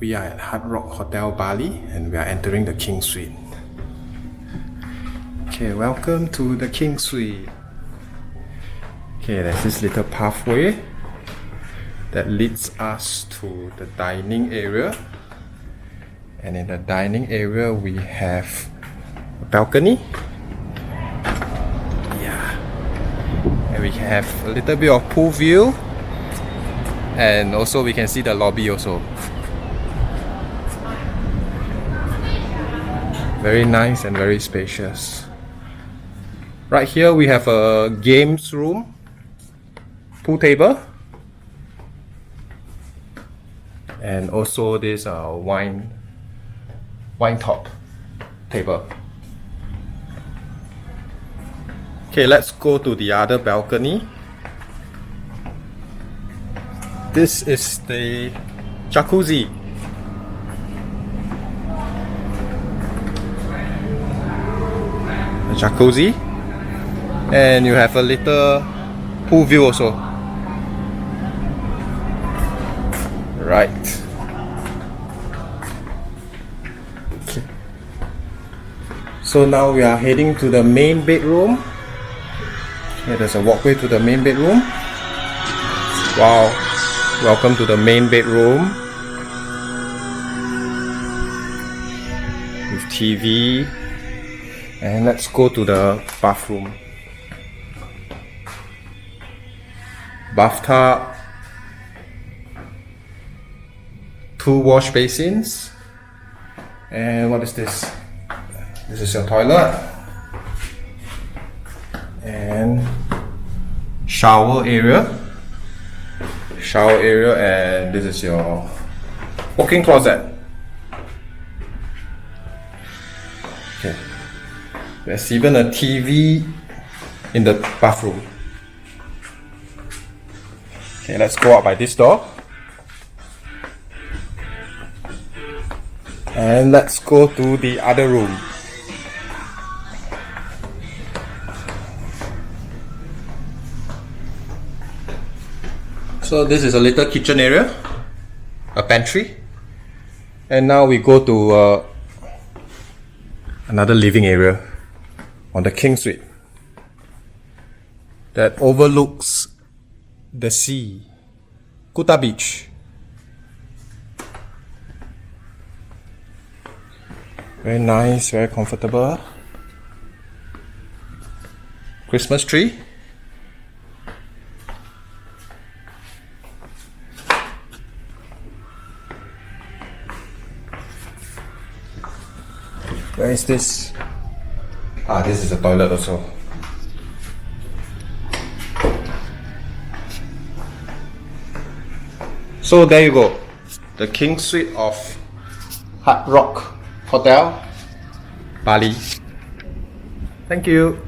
We are at Hard Rock Hotel Bali and we are entering the King Suite. Okay, welcome to the King Suite. Okay, there's this little pathway that leads us to the dining area. And in the dining area we have a balcony. Yeah. And we have a little bit of pool view. And also we can see the lobby also. Very nice and very spacious. Right here we have a games room, pool table, and also this wine top table. Okay, let's go to the other balcony. This is the jacuzzi. The jacuzzi, and you have a little pool view also. Right. Okay. So now we are heading to the main bedroom. Okay, there's a walkway to the main bedroom. Wow. Welcome to the main bedroom with TV, and let's go to the bathroom. Bathtub, 2 wash basins, and what is this? This is your toilet and shower area. And this is your walk-in closet. Okay. There's even a TV in the bathroom. Okay, let's go out by this door. And let's go to the other room. So this is a little kitchen area, a pantry, and now we go to another living area on the King Suite that overlooks the sea, Kuta beach. Very nice, very comfortable. Christmas tree. Where is this? This is a toilet also. So there you go, the King Suite of Hard Rock Hotel Bali. Thank you.